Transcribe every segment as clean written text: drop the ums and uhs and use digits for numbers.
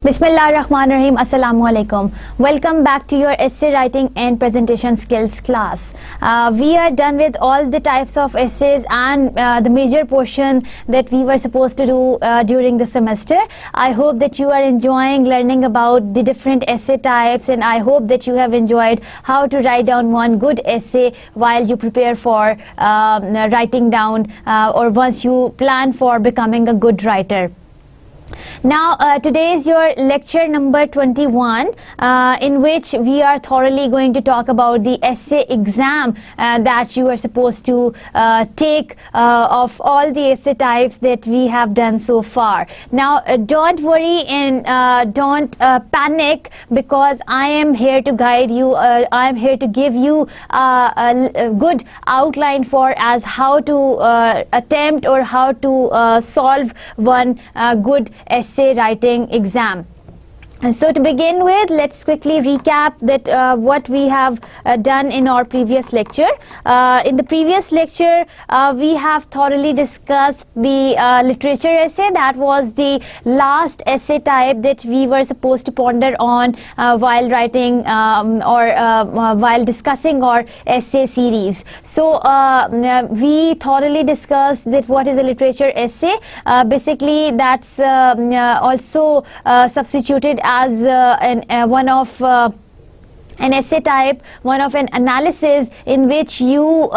Bismillahirrahmanirrahim. Assalamu alaikum. Welcome back to your essay writing and presentation skills class. We are done with all the types of essays and the major portion that we were supposed to do during the semester. I hope that you are enjoying learning about the different essay types, and I hope that you have enjoyed how to write down one good essay while you prepare for writing down or once you plan for becoming a good writer. Now today is your lecture number 21 in which we are thoroughly going to talk about the essay exam that you are supposed to take of all the essay types that we have done so far. Now don't worry and don't panic, because I am here to guide you. I am here to give you a good outline for as how to attempt or how to solve one good essay writing exam. And so to begin with, let's quickly recap that what we have done in our previous lecture. In the previous lecture, we have thoroughly discussed the literature essay. That was the last essay type that we were supposed to ponder on while writing or while discussing our essay series. So we thoroughly discussed that what is a literature essay. Basically, that's also substituted as one of an essay type, one of an analysis in which you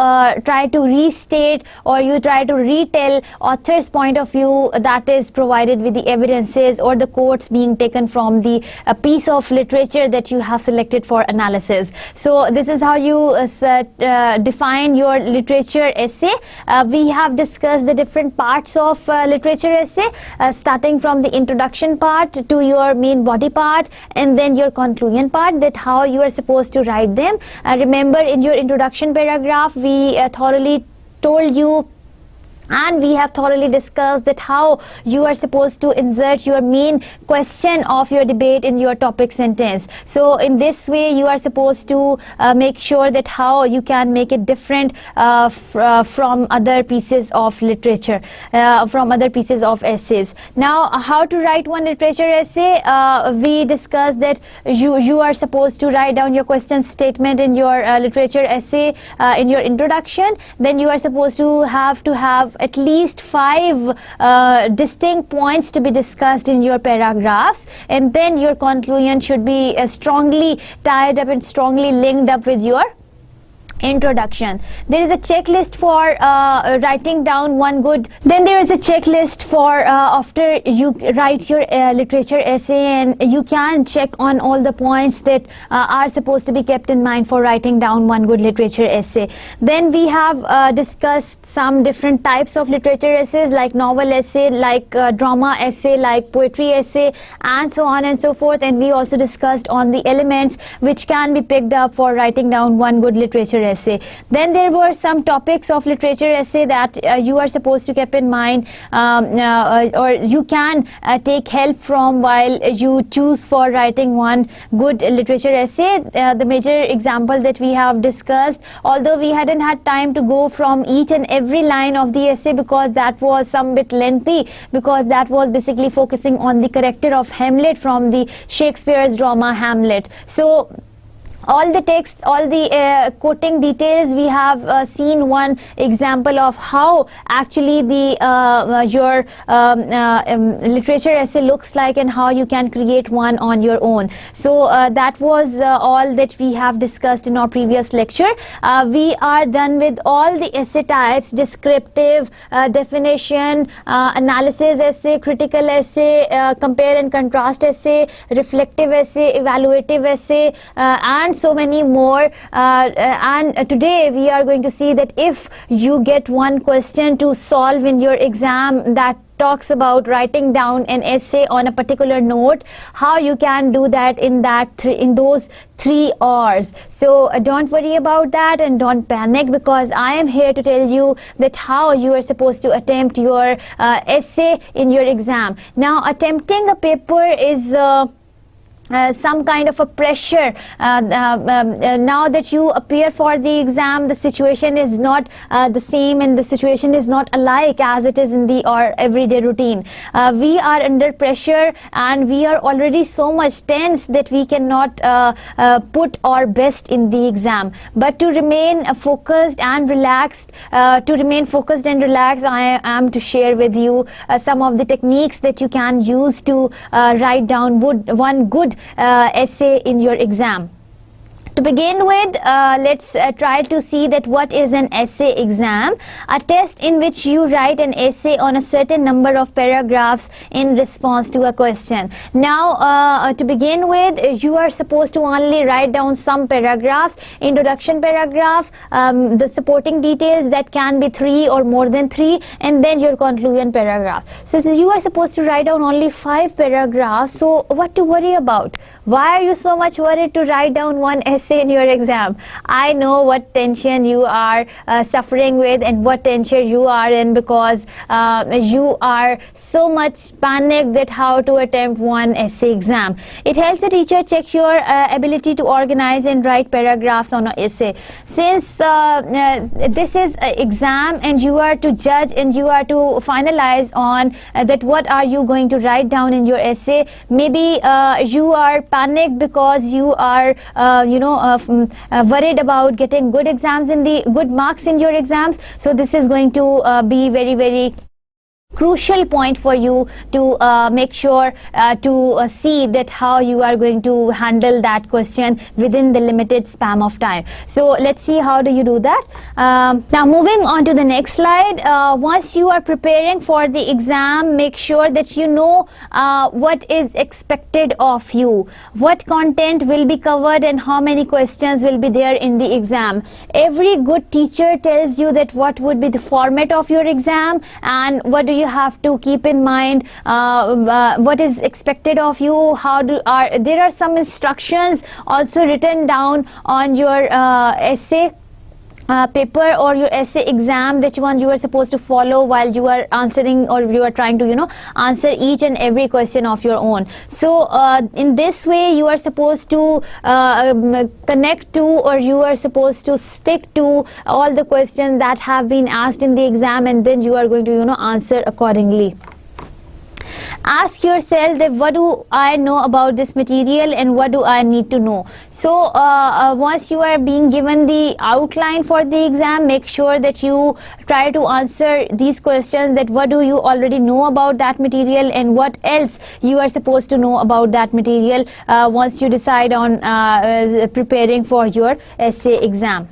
try to restate or you try to retell author's point of view that is provided with the evidences or the quotes being taken from the piece of literature that you have selected for analysis. So this is how you define your literature essay. We have discussed the different parts of literature essay, starting from the introduction part to your main body part and then your conclusion part, that how you are supposed to write them. Remember, in your introduction paragraph we thoroughly told you and we have thoroughly discussed that how you are supposed to insert your main question of your debate in your topic sentence. So in this way you are supposed to make sure that how you can make it different from other pieces of literature, from other pieces of essays. Now how to write one literature essay, we discussed that you are supposed to write down your question statement in your literature essay in your introduction. Then you are supposed to have at least 5 distinct points to be discussed in your paragraphs, and then your conclusion should be strongly tied up and strongly linked up with your introduction. There is a checklist for writing down one good. Then there is a checklist for after you write your literature essay, and you can check on all the points that are supposed to be kept in mind for writing down one good literature essay. Then we have discussed some different types of literature essays, like novel essay, like drama essay, like poetry essay, and so on and so forth. And we also discussed on the elements which can be picked up for writing down one good literature essay. Then there were some topics of literature essay that you are supposed to keep in mind or you can take help from while you choose for writing one good literature essay. The major example that we have discussed, although we hadn't had time to go from each and every line of the essay because that was some bit lengthy, because that was basically focusing on the character of Hamlet from the Shakespeare's drama Hamlet. So all the text, all the quoting details, we have seen one example of how actually the your literature essay looks like and how you can create one on your own. So that was all that we have discussed in our previous lecture. We are done with all the essay types: descriptive, definition, analysis essay, critical essay, compare and contrast essay, reflective essay, evaluative essay, and so many more. And today we are going to see that if you get one question to solve in your exam that talks about writing down an essay on a particular note, how you can do that in those 3 hours. So don't worry about that and don't panic, because I am here to tell you that how you are supposed to attempt your essay in your exam. Now attempting a paper is some kind of a pressure. Now that you appear for the exam, the situation is not the same, and the situation is not alike as it is in the everyday routine. We are under pressure, and we are already so much tense that we cannot put our best in the exam. But to remain focused and relaxed, I am to share with you some of the techniques that you can use to write down one good essay in your exam. To begin with, let's try to see that what is an essay exam. A test in which you write an essay on a certain number of paragraphs in response to a question. Now, to begin with, you are supposed to only write down some paragraphs. Introduction paragraph, the supporting details, that can be 3 or more than 3, and then your conclusion paragraph. So you are supposed to write down only 5 paragraphs. So what to worry about? Why are you so much worried to write down one essay in your exam? I know what tension you are suffering with and what tension you are in, because you are so much panicked that how to attempt one essay exam. It helps the teacher check your ability to organize and write paragraphs on an essay. Since this is an exam and you are to judge and you are to finalize on that what are you going to write down in your essay, maybe you are panicked because you are worried about getting good marks in your exams. So this is going to be very, very crucial point for you to make sure to see that how you are going to handle that question within the limited span of time. So let's see how do you do that. Now moving on to the next slide. Once you are preparing for the exam, make sure that you know what is expected of you, what content will be covered and how many questions will be there in the exam. Every good teacher tells you that what would be the format of your exam and what do you have to keep in mind, what is expected of you. There are some instructions also written down on your essay paper or your essay exam, that one you are supposed to follow while you are answering or you are trying to answer each and every question of your own. So in this way you are supposed to connect to, or you are supposed to stick to all the questions that have been asked in the exam, and then you are going to answer accordingly. Ask yourself that what do I know about this material and what do I need to know. So once you are being given the outline for the exam, make sure that you try to answer these questions, that what do you already know about that material and what else you are supposed to know about that material once you decide on preparing for your essay exam.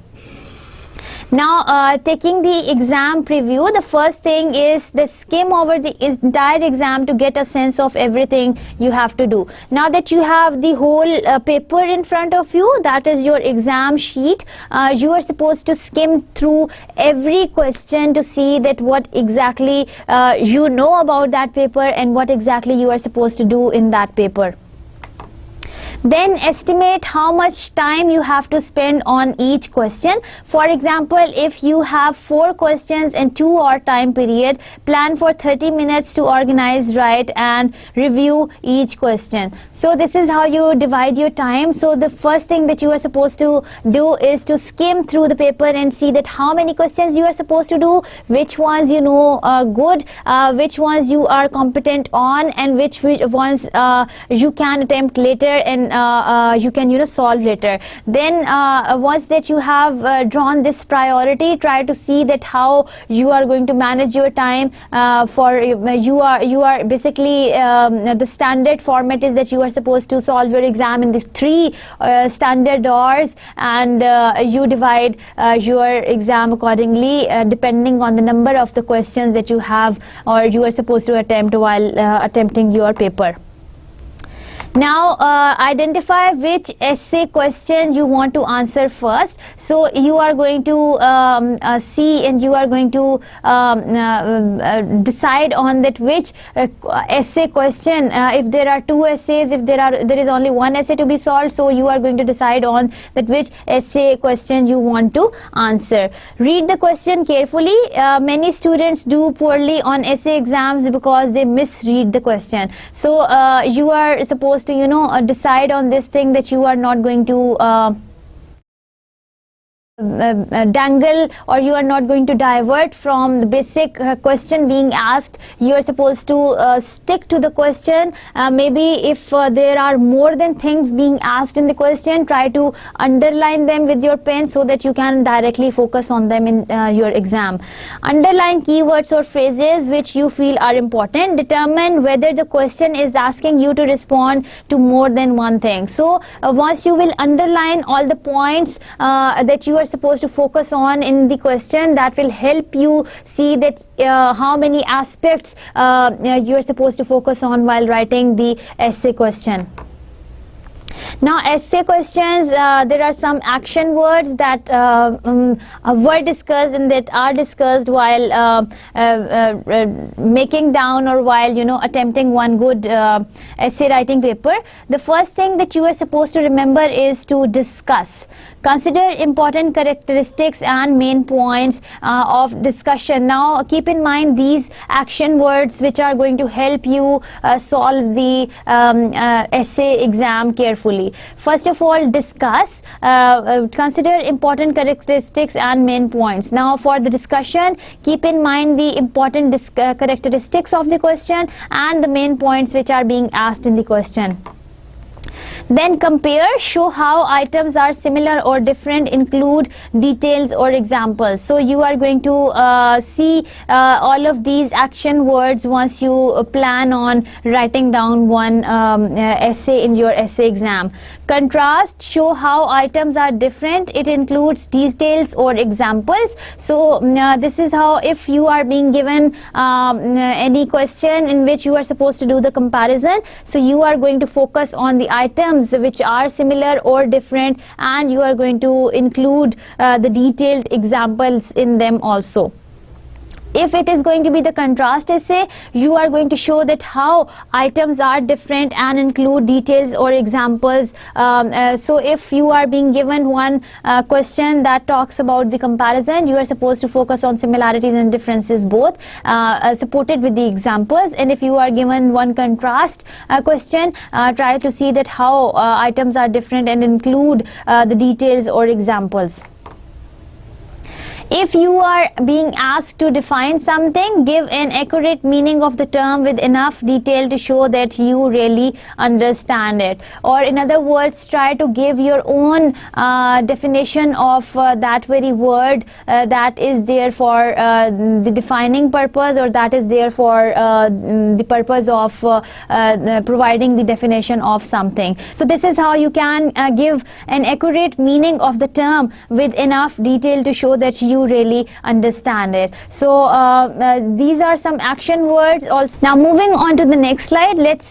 Now taking the exam preview, the first thing is the skim over the entire exam to get a sense of everything you have to do. Now that you have the whole paper in front of you, that is your exam sheet, you are supposed to skim through every question to see that what exactly you know about that paper and what exactly you are supposed to do in that paper. Then estimate how much time you have to spend on each question. For example, if you have 4 questions and 2-hour time period, plan for 30 minutes to organize, write and review each question. So this is how you divide your time. So the first thing that you are supposed to do is to skim through the paper and see that how many questions you are supposed to do, which ones you know good, which ones you are competent on, and which ones you can attempt later and you can solve later. Then once that you have drawn this priority, try to see that how you are going to manage your time. For you are basically the standard format is that you are supposed to solve your exam in these 3 standard hours, and you divide your exam accordingly depending on the number of the questions that you have or you are supposed to attempt while attempting your paper. Now identify which essay question you want to answer first. So you are going to see and you are going to decide on that which essay question. If there are 2 essays, if there is only 1 essay to be solved, so you are going to decide on that which essay question you want to answer. Read the question carefully. Many students do poorly on essay exams because they misread the question. So you are supposed supposed to, you know, decide on this thing, that you are not going to dangle, or you are not going to divert from the basic question being asked. You are supposed to stick to the question. Maybe if there are more than things being asked in the question, try to underline them with your pen so that you can directly focus on them in your exam. Underline keywords or phrases which you feel are important. Determine whether the question is asking you to respond to more than one thing. So once you will underline all the points that you are supposed to focus on in the question, that will help you see that how many aspects you are supposed to focus on while writing the essay question. Now, essay questions, there are some action words that were discussed and that are discussed while making down, or while, you know, attempting one good essay writing paper. The first thing that you are supposed to remember is to discuss. Consider important characteristics and main points of discussion. Now, keep in mind these action words which are going to help you solve the essay exam carefully. First of all, discuss. Consider important characteristics and main points. Now, for the discussion, keep in mind the important characteristics of the question and the main points which are being asked in the question. Then compare, show how items are similar or different, include details or examples. So you are going to see all of these action words once you plan on writing down one essay in your essay exam. Contrast, show how items are different. It includes details or examples. So this is how, if you are being given any question in which you are supposed to do the comparison, so you are going to focus on the items which are similar or different, and you are going to include the detailed examples in them also. If it is going to be the contrast essay, you are going to show that how items are different and include details or examples. So if you are being given one question that talks about the comparison, you are supposed to focus on similarities and differences both, supported with the examples. And if you are given one contrast question, try to see that how items are different and include the details or examples. If you are being asked to define something, give an accurate meaning of the term with enough detail to show that you really understand it. Or in other words, try to give your own definition of that very word that is there for the defining purpose, or that is there for the purpose of providing the definition of something. So this is how you can give an accurate meaning of the term with enough detail to show that you really understand it. So these are some action words also. Now moving on to the next slide, let's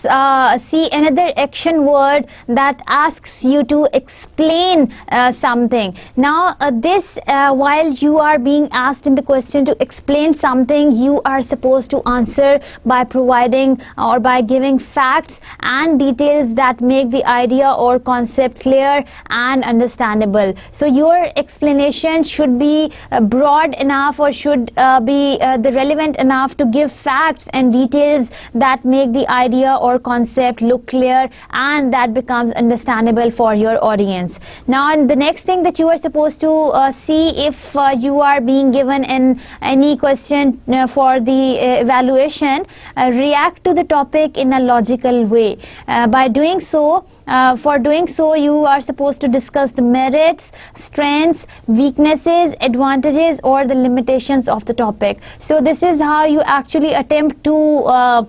see another action word that asks you to explain something. Now this while you are being asked in the question to explain something, you are supposed to answer by providing or by giving facts and details that make the idea or concept clear and understandable. So your explanation should be broad enough, or should be the relevant enough to give facts and details that make the idea or concept look clear and that becomes understandable for your audience. Now the next thing that you are supposed to see, if you are being given any question for the evaluation, react to the topic in a logical way. By doing so, you are supposed to discuss the merits, strengths, weaknesses, advantages, or the limitations of the topic. So this is how you actually attempt to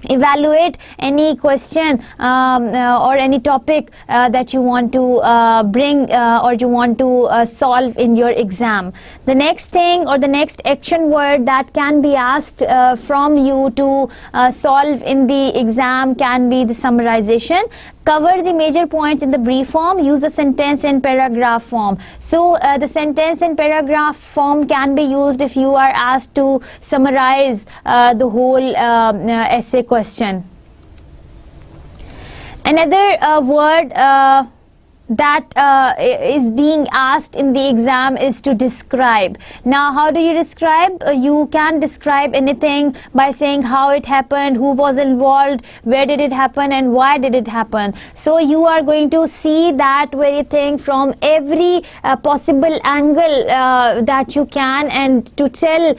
evaluate any question or any topic that you want to bring or you want to solve in your exam. The next thing, or the next action word that can be asked from you to solve in the exam can be the summarization. Cover the major points in the brief form. Use the sentence and paragraph form. So the sentence and paragraph form can be used if you are asked to summarize the whole essay question. Another word that is being asked in the exam is to describe. Now, how do you describe? You can describe anything by saying how it happened, who was involved, where did it happen, and why did it happen. So you are going to see that very thing from every possible angle that you can, and to tell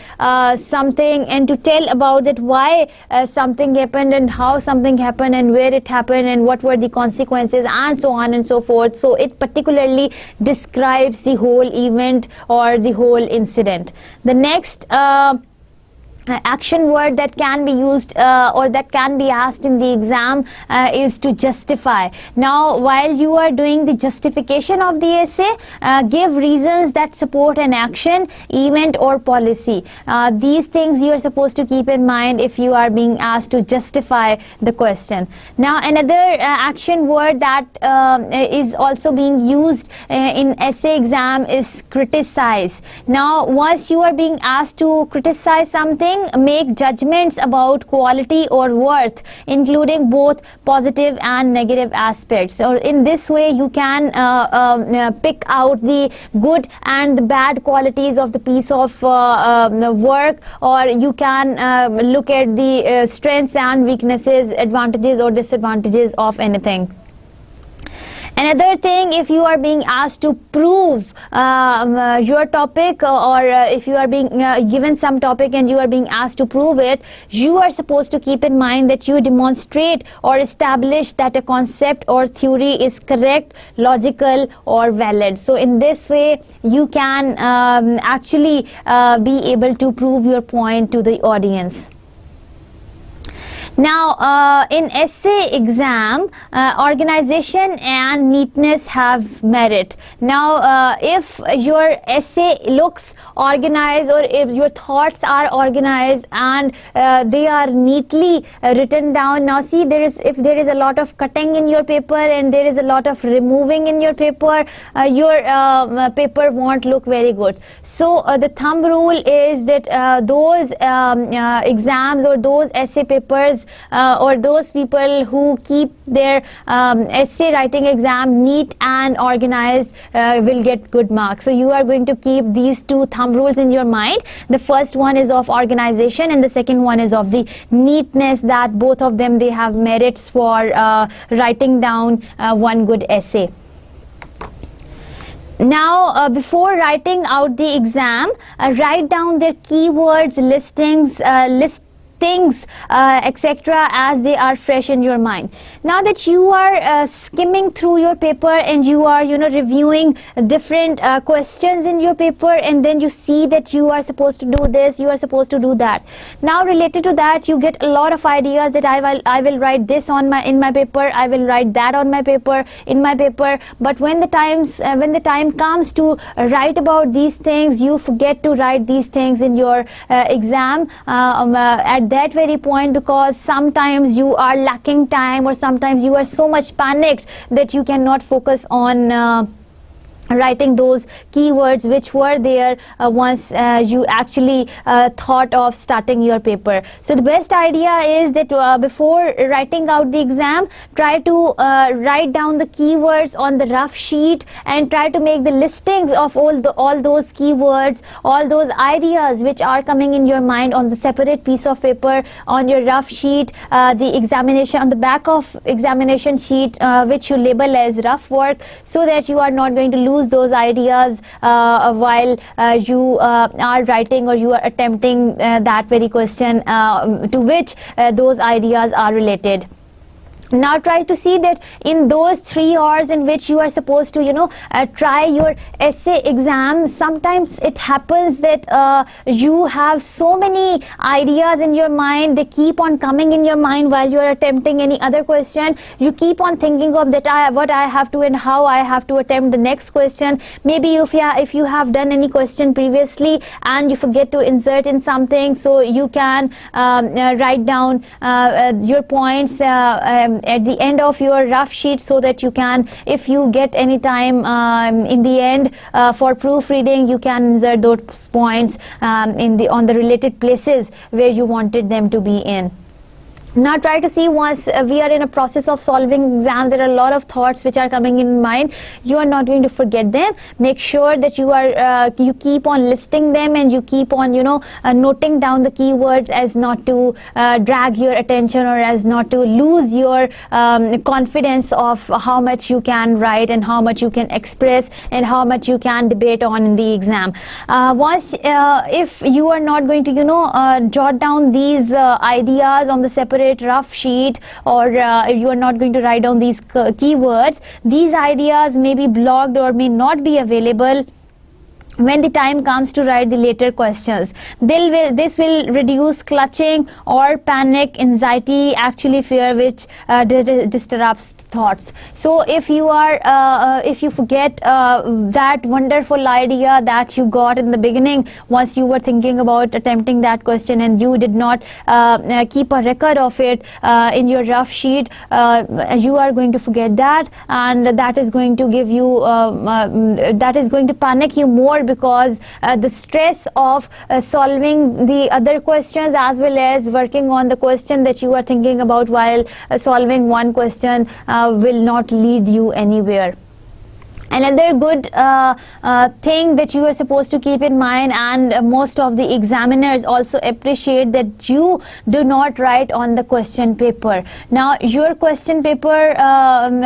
something, and to tell about it, why something happened, and how something happened, and where it happened, and what were the consequences, and so on and so forth. So it particularly describes the whole event or the whole incident. The next action word that can be used or that can be asked in the exam is to justify. Now, while you are doing the justification of the essay, give reasons that support an action, event, or policy. These things you are supposed to keep in mind if you are being asked to justify the question. Now, another action word that is also being used in essay exam is criticize. Now, once you are being asked to criticize something, make judgments about quality or worth, including both positive and negative aspects. So in this way you can pick out the good and the bad qualities of the piece of work, or you can look at the strengths and weaknesses, advantages or disadvantages of anything. Another thing, if you are being asked to prove your topic, or if you are being given some topic and you are being asked to prove it, you are supposed to keep in mind that you demonstrate or establish that a concept or theory is correct, logical, or valid. So in this way you can actually be able to prove your point to the audience. Now, in essay exam, organization and neatness have merit. Now, if your essay looks organized, or if your thoughts are organized and they are neatly written down. Now, see, if there is a lot of cutting in your paper and there is a lot of removing in your paper, your paper won't look very good. So, the thumb rule is that those exams or those essay papers, or those people who keep their essay writing exam neat and organized will get good marks. So you are going to keep these two thumb rules in your mind. The first one is of organization and the second one is of the neatness, that both of them, they have merits for writing down one good essay. Now, before writing out the exam, write down their keywords, listings, etc., as they are fresh in your mind. Now that you are skimming through your paper and you are reviewing different questions in your paper, and then you see that you are supposed to do this, you are supposed to do that. Now related to that, you get a lot of ideas that I will write this in my paper, I will write that on my paper, in my paper. But when the time comes to write about these things, you forget to write these things in your exam at that very point, because sometimes you are lacking time, or sometimes you are so much panicked that you cannot focus on writing those keywords which were there once you actually thought of starting your paper. So the best idea is that before writing out the exam, try to write down the keywords on the rough sheet and try to make the listings of all those keywords, all those ideas which are coming in your mind on the separate piece of paper on your rough sheet, the examination on the back of examination sheet, which you label as rough work, so that you are not going to lose those ideas while you are writing or you are attempting that very question to which those ideas are related. Now try to see that in those 3 hours in which you are supposed to try your essay exam, sometimes it happens that you have so many ideas in your mind, they keep on coming in your mind while you are attempting any other question. You keep on thinking of that what I have to and how I have to attempt the next question. Maybe if you have done any question previously and you forget to insert in something, so you can write down your points at the end of your rough sheet, so that you can, if you get any time in the end for proofreading, you can insert those points on the related places where you wanted them to be in. Now try to see, once we are in a process of solving exams, there are a lot of thoughts which are coming in mind. You are not going to forget them. Make sure that you are you keep on listing them, and you keep on noting down the keywords, as not to drag your attention, or as not to lose your confidence of how much you can write and how much you can express and how much you can debate on in the exam. Once if you are not going to jot down these ideas on the separate rough sheet, or if you are not going to write down these keywords, these ideas may be blocked or may not be available when the time comes to write the later questions. This will reduce clutching or panic, anxiety, actually fear, which disturbs thoughts. So if you are if you forget that wonderful idea that you got in the beginning, once you were thinking about attempting that question, and you did not keep a record of it in your rough sheet, you are going to forget that, and that is going to give you that is going to panic you more, because the stress of solving the other questions as well as working on the question that you are thinking about while solving one question will not lead you anywhere. Another good thing that you are supposed to keep in mind, and most of the examiners also appreciate, that you do not write on the question paper. Now your question paper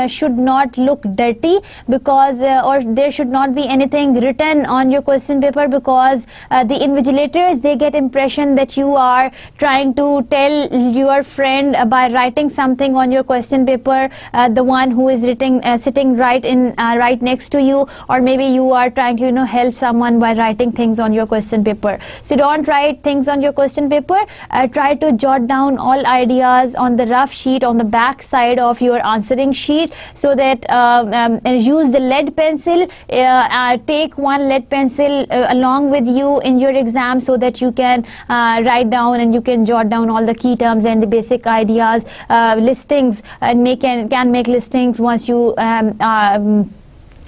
should not look dirty, because or there should not be anything written on your question paper, because the invigilators, they get impression that you are trying to tell your friend by writing something on your question paper, the one who is sitting right next to you, or maybe you are trying to help someone by writing things on your question paper. So don't write things on your question paper. Try to jot down all ideas on the rough sheet on the back side of your answering sheet, so that use the lead pencil. Take one lead pencil along with you in your exam, so that you can write down and you can jot down all the key terms and the basic ideas, listings, and can make listings once you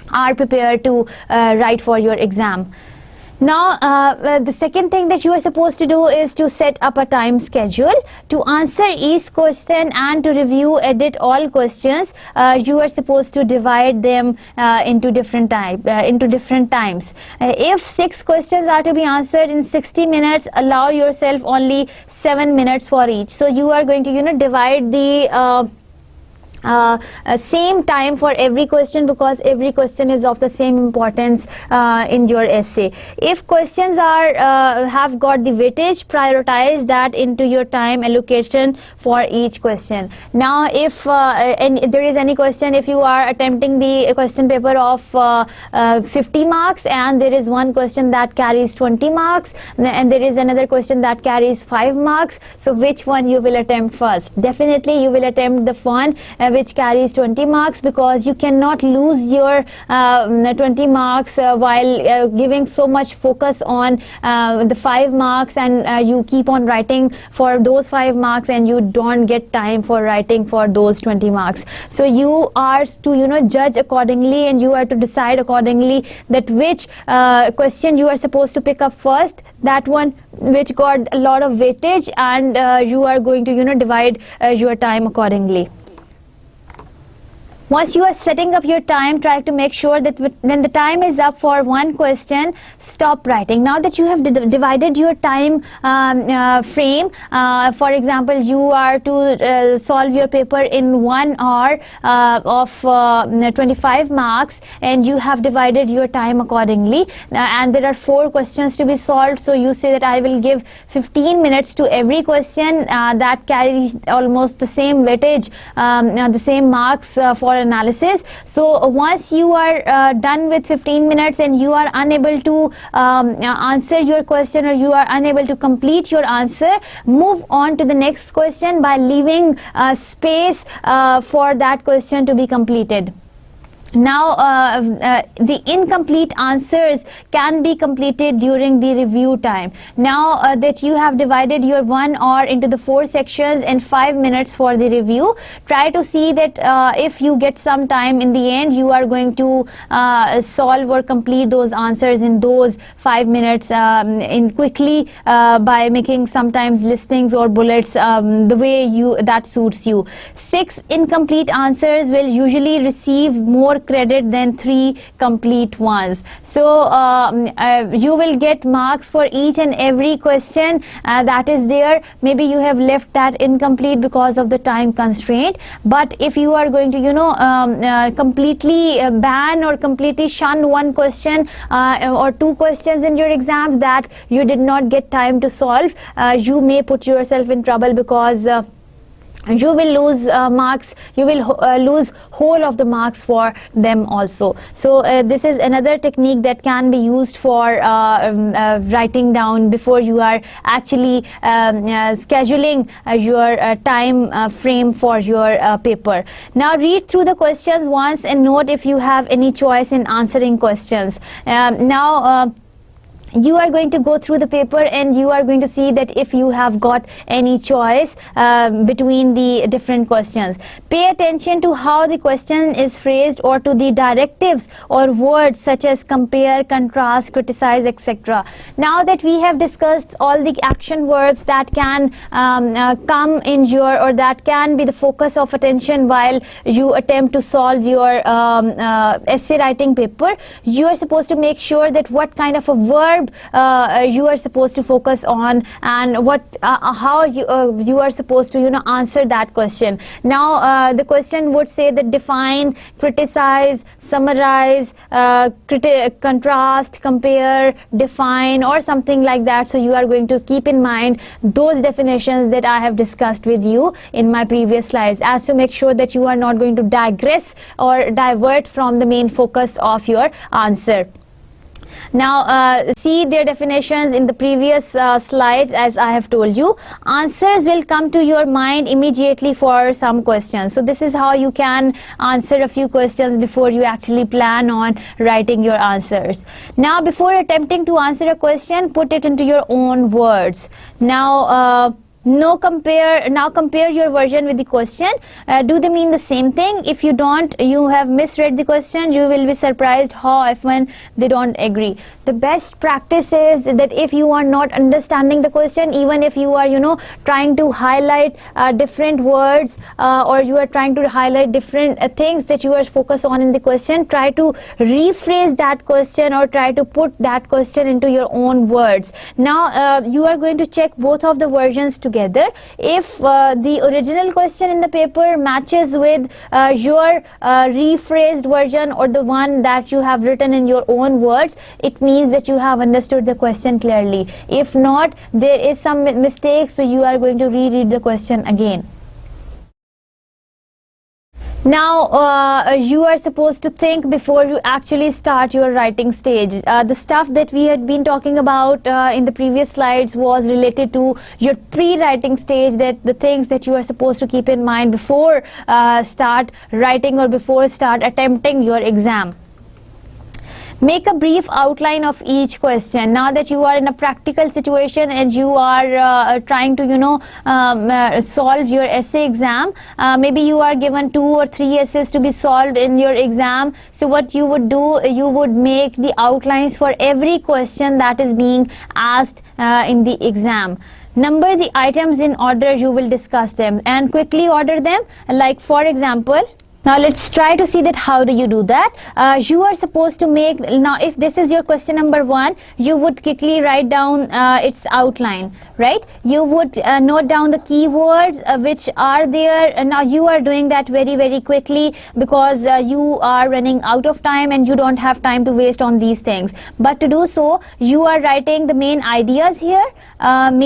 are prepared to write for your exam. Now the second thing that you are supposed to do is to set up a time schedule to answer each question and to review, edit all questions. You are supposed to divide them into different times. If 6 questions are to be answered in 60 minutes, allow yourself only 7 minutes for each. So you are going to divide the same time for every question, because every question is of the same importance in your essay. If questions are have got the weightage, prioritize that into your time allocation for each question. Now if there is any question, if you are attempting the question paper of 50 marks, and there is one question that carries 20 marks, and there is another question that carries 5 marks, so which one you will attempt first? Definitely you will attempt the one which carries 20 marks, because you cannot lose your 20 marks while giving so much focus on the 5 marks, and you keep on writing for those 5 marks, and you don't get time for writing for those 20 marks. So you are to judge accordingly, and you are to decide accordingly that which question you are supposed to pick up first, that one which got a lot of weightage, and you are going to divide your time accordingly. Once you are setting up your time, try to make sure that when the time is up for one question, stop writing. Now that you have divided your time frame, for example, you are to solve your paper in 1 hour of 25 marks, and you have divided your time accordingly, and there are 4 questions to be solved, so you say that I will give 15 minutes to every question that carries almost the same weightage, the same marks for analysis. So once you are done with 15 minutes and you are unable to answer your question, or you are unable to complete your answer, move on to the next question by leaving space for that question to be completed. Now, the incomplete answers can be completed during the review time. Now that you have divided your 1 hour into the 4 sections and 5 minutes for the review, try to see that if you get some time in the end, you are going to solve or complete those answers in those 5 minutes in quickly by making sometimes listings or bullets the way that suits you. 6 incomplete answers will usually receive more credit than 3 complete ones. So you will get marks for each and every question that is there. Maybe you have left that incomplete because of the time constraint, but if you are going to completely ban or completely shun one question or 2 questions in your exams that you did not get time to solve, you may put yourself in trouble because you will lose marks, you will lose whole of the marks for them also. So this is another technique that can be used for writing down before you are actually scheduling your time frame for your paper. Now read through the questions once and note if you have any choice in answering questions. You are going to go through the paper and you are going to see that if you have got any choice between the different questions. Pay attention to how the question is phrased or to the directives or words such as compare, contrast, criticize, etc. Now that we have discussed all the action verbs that can come in your or that can be the focus of attention while you attempt to solve your essay writing paper, you are supposed to make sure that what kind of a verb you are supposed to focus on and what how you are supposed to answer that question. Now the question would say that define, criticize, summarize, contrast, compare, define or something like that. So you are going to keep in mind those definitions that I have discussed with you in my previous slides as to make sure that you are not going to digress or divert from the main focus of your answer. Now see their definitions in the previous slides. As I have told you, answers will come to your mind immediately for some questions. So this is how you can answer a few questions before you actually plan on writing your answers. Now before attempting to answer a question, put it into your own words. Now compare your version with the question. Do they mean the same thing? If you don't, you have misread the question. You will be surprised how often they don't agree. The best practice is that if you are not understanding the question, even if you are trying to highlight different words or you are trying to highlight different things that you are focused on in the question, try to rephrase that question or try to put that question into your own words. Now you are going to check both of the versions together. If the original question in the paper matches with your rephrased version or the one that you have written in your own words, it means that you have understood the question clearly. If not, there is some mistake, so you are going to reread the question again. Now you are supposed to think before you actually start your writing stage. The stuff that we had been talking about in the previous slides was related to your pre-writing stage, that the things that you are supposed to keep in mind before start writing or before start attempting your exam. Make a brief outline of each question. Now that you are in a practical situation and you are trying to solve your essay exam, maybe you are given 2 or 3 essays to be solved in your exam. So what you would do, you would make the outlines for every question that is being asked in the exam. Number the items in order you will discuss them and quickly order them. Like for example, now let's try to see that how do you do that. You are supposed to make, now if this is your question number 1, you would quickly write down its outline, right? You would note down the keywords which are there. Now you are doing that very quickly because you are running out of time and you don't have time to waste on these things. But to do so, you are writing the main ideas here, like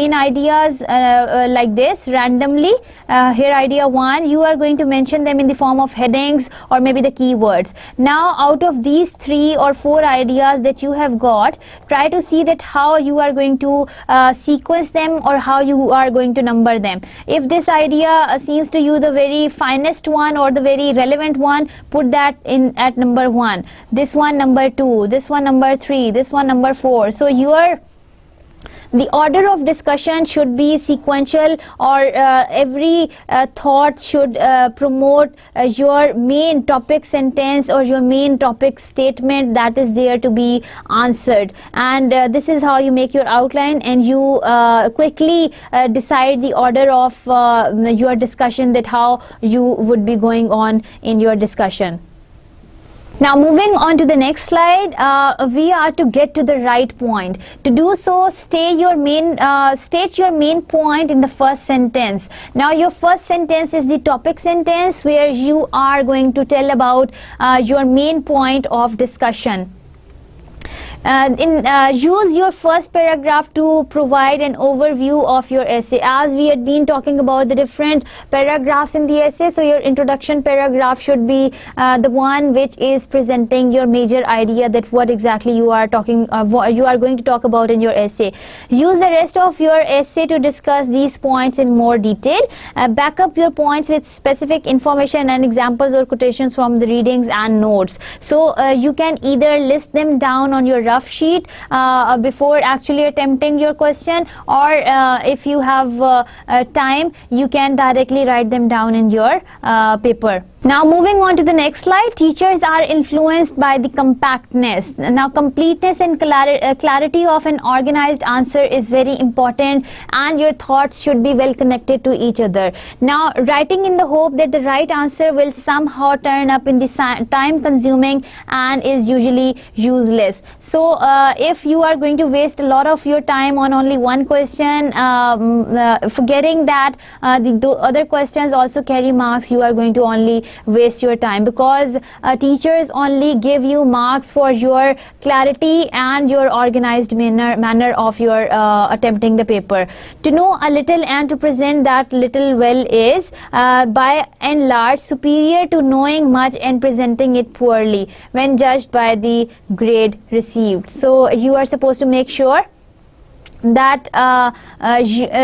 this randomly. Here idea 1, you are going to mention them in the form of heading headings or maybe the keywords. Now out of these 3 or 4 ideas that you have got, try to see that how you are going to sequence them or how you are going to number them. If this idea seems to you the very finest one or the very relevant one, put that in at number 1, this one number 2, this one number 3, this one number 4. So the order of discussion should be sequential, or every thought should promote your main topic sentence or your main topic statement that is there to be answered. And this is how you make your outline, and you quickly decide the order of your discussion, that how you would be going on in your discussion. Now moving on to the next slide, we are to get to the right point. To do so, state your main point in the first sentence. Now your first sentence is the topic sentence, where you are going to tell about your main point of discussion. Use your first paragraph to provide an overview of your essay. As we had been talking about the different paragraphs in the essay, so your introduction paragraph should be the one which is presenting your major idea, that what exactly you are talking, what you are going to talk about in your essay. Use the rest of your essay to discuss these points in more detail. Back up your points with specific information and examples or quotations from the readings and notes. So you can either list them down on your rough sheet before actually attempting your question, or if you have time, you can directly write them down in your paper. Now moving on to the next slide, teachers are influenced by the compactness. Now completeness and clarity of an organized answer is very important, and your thoughts should be well connected to each other. Now writing in the hope that the right answer will somehow turn up in the time consuming and is usually useless. So if you are going to waste a lot of your time on only one question, forgetting that the other questions also carry marks, you are going to only waste your time, because teachers only give you marks for your clarity and your organized manner of your attempting the paper. To know a little and to present that little well is by and large superior to knowing much and presenting it poorly when judged by the grade received. So you are supposed to make sure that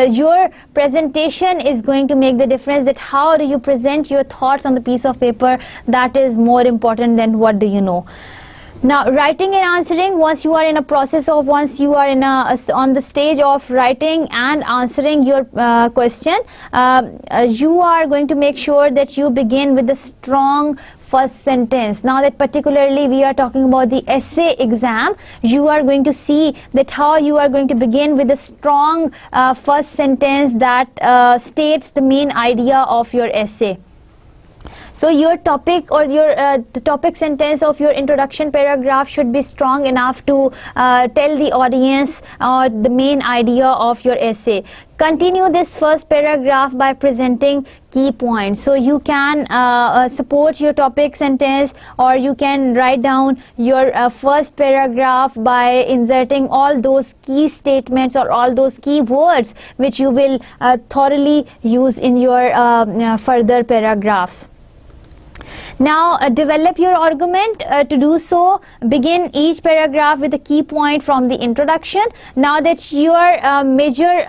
your presentation is going to make the difference, that how do you present your thoughts on the piece of paper, that is more important than what do you know. Now writing and answering, once you are in a process of, once you are in on the stage of writing and answering your question, you are going to make sure that you begin with a strong first sentence. Now that particularly we are talking about the essay exam, you are going to see that how you are going to begin with a strong first sentence that states the main idea of your essay. So your topic or your the topic sentence of your introduction paragraph should be strong enough to tell the audience the main idea of your essay. Continue this first paragraph by presenting key points. So you can support your topic sentence, or you can write down your first paragraph by inserting all those key statements or all those key words which you will thoroughly use in your further paragraphs. Now develop your argument. To do so, begin each paragraph with a key point from the introduction. Now that your major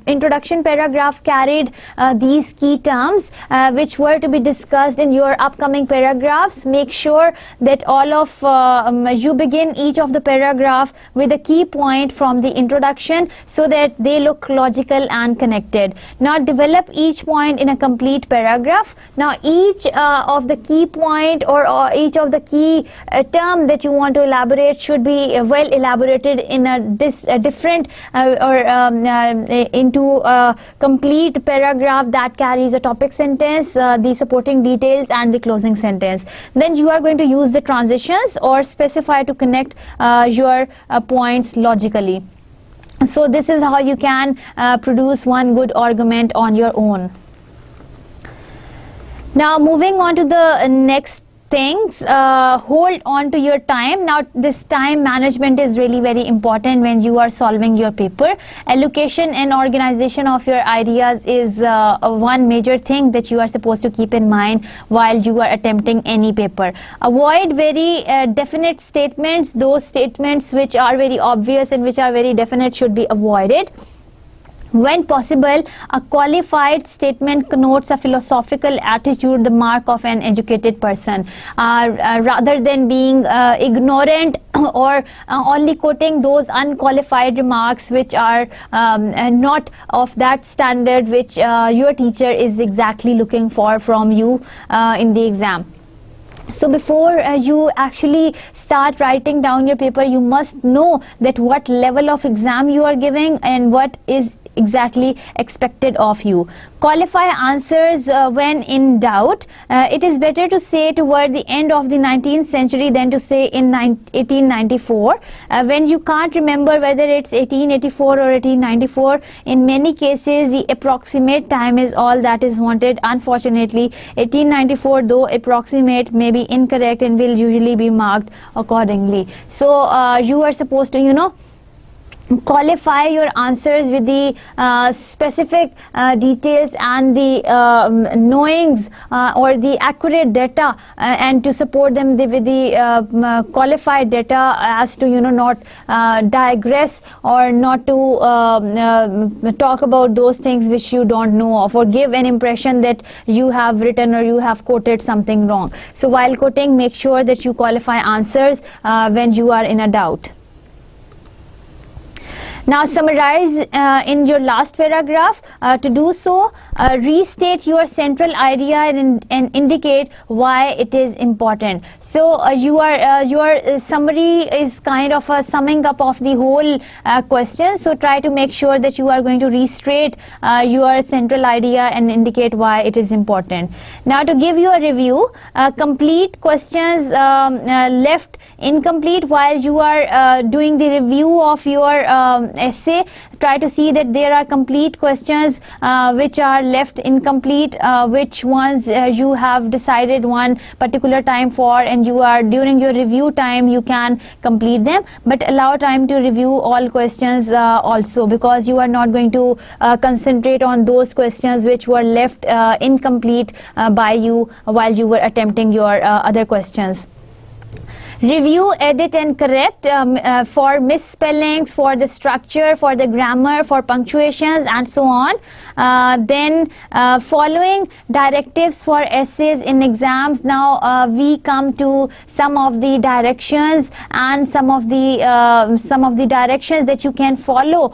introduction paragraph carried these key terms which were to be discussed in your upcoming paragraphs, make sure that all of you begin each of the paragraph with a key point from the introduction, so that they look logical and connected. Now develop each point in a complete paragraph. Now each of the key point or each of the key term that you want to elaborate should be well elaborated in a different into a complete paragraph that carries a topic sentence, the supporting details and the closing sentence. Then you are going to use the transitions or specify to connect your points logically. So this is how you can produce one good argument on your own. Now moving on to the next things. Hold on to your time. Now this time management is really very important when you are solving your paper. Allocation and organization of your ideas is one major thing that you are supposed to keep in mind while you are attempting any paper. Avoid very definite statements. Those statements which are very obvious and which are very definite should be avoided. When possible, a qualified statement connotes a philosophical attitude, the mark of an educated person. Rather than being ignorant or only quoting those unqualified remarks which are not of that standard which your teacher is exactly looking for from you in the exam. So before you actually start writing down your paper, you must know that what level of exam you are giving and what is exactly expected of you. Qualify answers when in doubt. It is better to say toward the end of the 19th century than to say in 1894. When you can't remember whether it's 1884 or 1894, in many cases the approximate time is all that is wanted. Unfortunately, 1894, though approximate, may be incorrect and will usually be marked accordingly. So you are supposed to, qualify your answers with the specific details and the knowings or the accurate data, and to support them with the qualified data as to not digress or not to talk about those things which you don't know of, or give an impression that you have written or you have quoted something wrong. So while quoting, make sure that you qualify answers when you are in a doubt. Now summarize in your last paragraph. To do so, restate your central idea and indicate why it is important. So your summary is kind of a summing up of the whole question. So try to make sure that you are going to restate your central idea and indicate why it is important. Now to give you a review, complete questions left incomplete while you are doing the review of your essay. Try to see that there are complete questions which are left incomplete, which ones you have decided one particular time for, and you are during your review time you can complete them, but allow time to review all questions also, because you are not going to concentrate on those questions which were left incomplete by you while you were attempting your other questions. Review, edit and correct for misspellings, for the structure, for the grammar, for punctuations and so on. Then following directives for essays in exams. Now we come to some of the directions and some of the directions that you can follow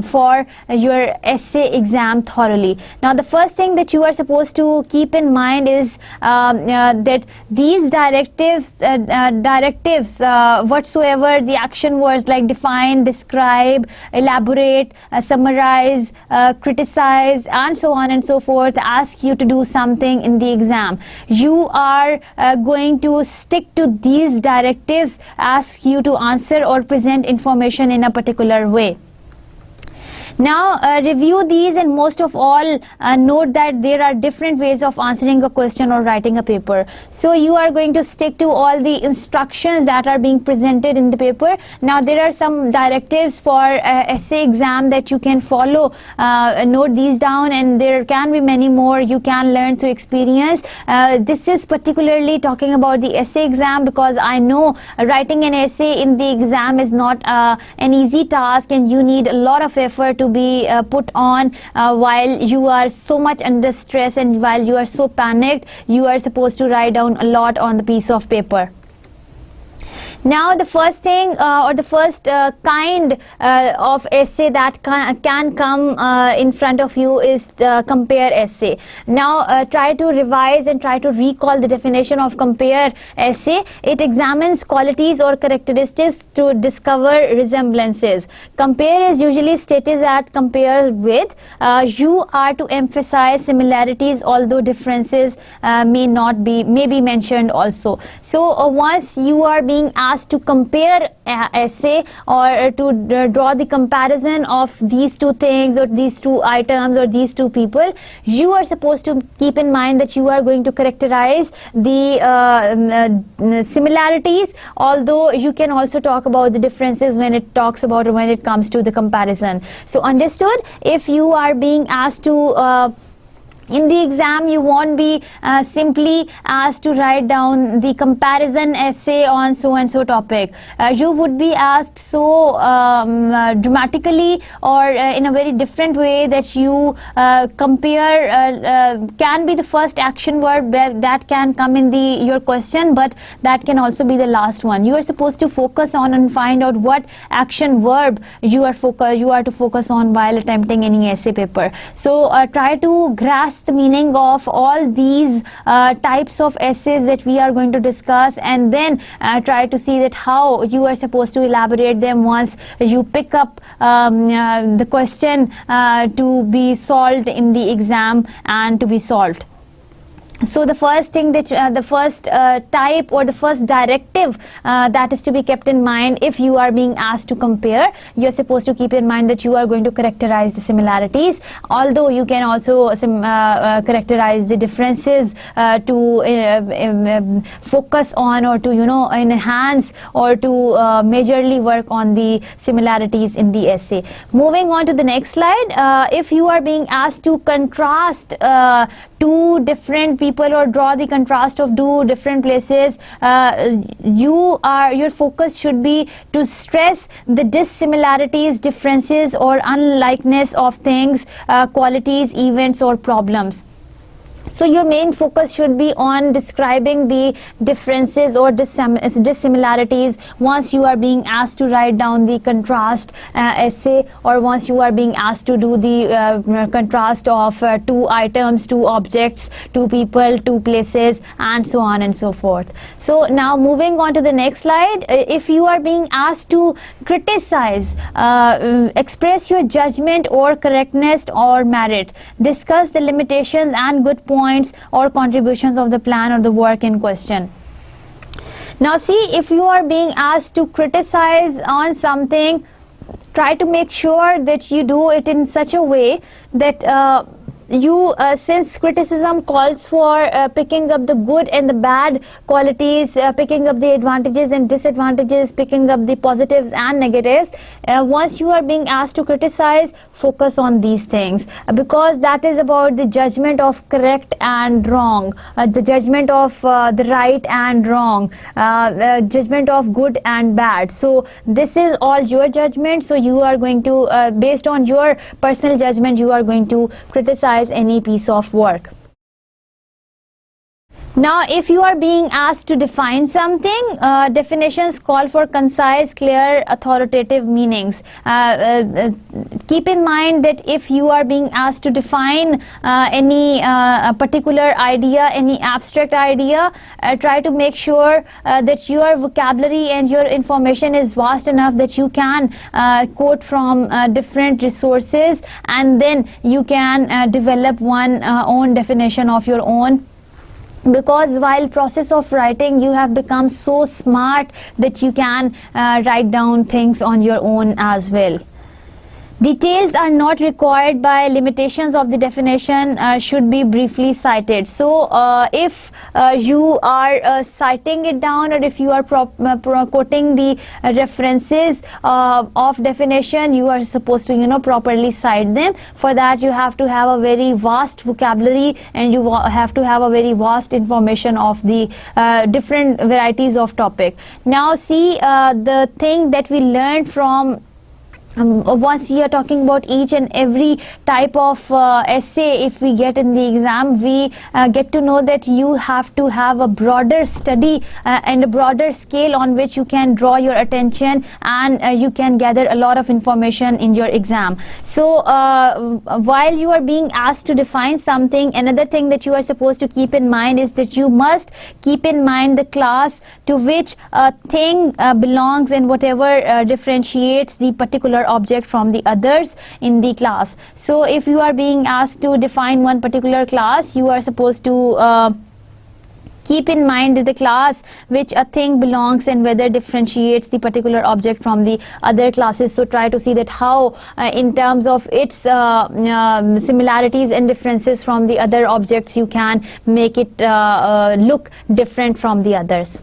for your essay exam thoroughly. Now the first thing that you are supposed to keep in mind is that these directives whatsoever the action words like define, describe, elaborate, summarize, criticize and so on and so forth ask you to do something in the exam. You are going to stick to these directives, ask you to answer or present information in a particular way. Now review these, and most of all note that there are different ways of answering a question or writing a paper. So you are going to stick to all the instructions that are being presented in the paper. Now there are some directives for essay exam that you can follow. Note these down, and there can be many more you can learn through experience. This is particularly talking about the essay exam, because I know writing an essay in the exam is not an easy task, and you need a lot of effort to be put on while you are so much under stress and while you are so panicked. You are supposed to write down a lot on the piece of paper. Now the first thing or the first kind of essay that can come in front of you is compare essay. Now try to revise and try to recall the definition of compare essay. It examines qualities or characteristics to discover resemblances. Compare is usually stated as compare with. You are to emphasize similarities, although differences may be mentioned also. So once you are being asked to compare essay or to draw the comparison of these two things or these two items or these two people, you are supposed to keep in mind that you are going to characterize the similarities, although you can also talk about the differences when it talks about or when it comes to the comparison. So understood? If you are being asked to in the exam, you won't be simply asked to write down the comparison essay on so and so topic. You would be asked so dramatically or in a very different way that you compare can be the first action verb that can come in your question, but that can also be the last one. You are supposed to focus on and find out what action verb you are to focus on while attempting any essay paper. So try to grasp the meaning of all these types of essays that we are going to discuss, and then try to see that how you are supposed to elaborate them once you pick up the question to be solved in the exam and to be solved. So the first thing that the first type or the first directive that is to be kept in mind if you are being asked to compare, you're supposed to keep in mind that you are going to characterize the similarities, although you can also characterize the differences to focus on or to enhance or to majorly work on the similarities in the essay. Moving on to the next slide, if you are being asked to contrast two different people or draw the contrast of two different places, your focus should be to stress the dissimilarities, differences or unlikeness of things, qualities, events or problems. So your main focus should be on describing the differences or dissimilarities once you are being asked to write down the contrast essay, or once you are being asked to do the contrast of two items, two objects, two people, two places, and so on and so forth. So now moving on to the next slide, if you are being asked to criticize, express your judgment or correctness or merit, discuss the limitations and good points or contributions of the plan or the work in question. Now see, if you are being asked to criticize on something, try to make sure that you do it in such a way that since criticism calls for picking up the good and the bad qualities, picking up the advantages and disadvantages, picking up the positives and negatives, once you are being asked to criticize, focus on these things, because that is about the judgment of correct and wrong, the judgment of the right and wrong, judgment of good and bad. So this is all your judgment, so you are going to based on your personal judgment, you are going to criticize any piece of work. Now if you are being asked to define something, definitions call for concise, clear, authoritative meanings. Keep in mind that if you are being asked to define any particular idea, any abstract idea, try to make sure that your vocabulary and your information is vast enough that you can quote from different resources, and then you can develop one own definition of your own. Because while process of writing, you have become so smart that you can write down things on your own as well. Details are not required by limitations of the definition should be briefly cited. So if you are citing it down, or if you are quoting the references of definition, you are supposed to properly cite them. For that you have to have a very vast vocabulary, and you have to have a very vast information of the different varieties of topic. Now see, the thing that we learned from once we are talking about each and every type of essay, if we get in the exam, we get to know that you have to have a broader study and a broader scale on which you can draw your attention, and you can gather a lot of information in your exam. So while you are being asked to define something, another thing that you are supposed to keep in mind is that you must keep in mind the class to which a thing belongs, and whatever differentiates the particular object from the others in the class. So if you are being asked to define one particular class, you are supposed to keep in mind the class which a thing belongs and whether differentiates the particular object from the other classes. So try to see that how in terms of its similarities and differences from the other objects you can make it look different from the others.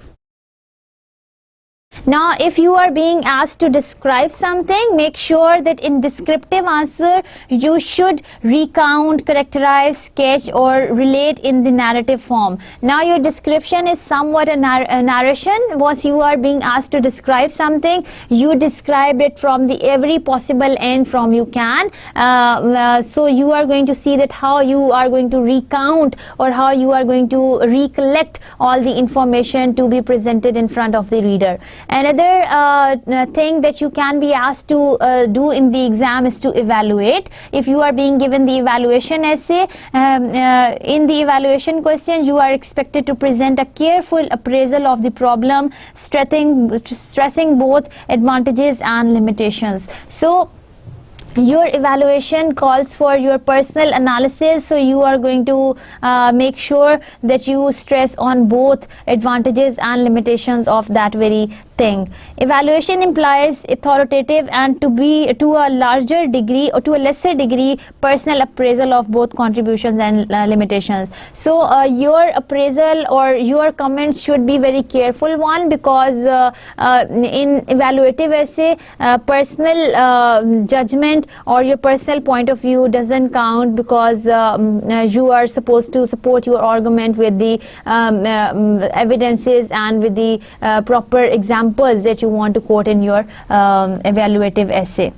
Now, if you are being asked to describe something, make sure that in descriptive answer you should recount, characterize, sketch or relate in the narrative form. Now, your description is somewhat a narration. Once you are being asked to describe something, you describe it from the every possible end from you can. So you are going to see that how you are going to recount or how you are going to recollect all the information to be presented in front of the reader. Another thing that you can be asked to do in the exam is to evaluate. If you are being given the evaluation essay, in the evaluation question you are expected to present a careful appraisal of the problem, stressing both advantages and limitations. So your evaluation calls for your personal analysis, so you are going to make sure that you stress on both advantages and limitations of that very thing. Evaluation implies authoritative and to a larger degree or to a lesser degree personal appraisal of both contributions and limitations. So your appraisal or your comments should be very careful one, because in evaluative essay personal judgment or your personal point of view doesn't count, because you are supposed to support your argument with the evidences and with the proper examples that you want to quote in your evaluative essay.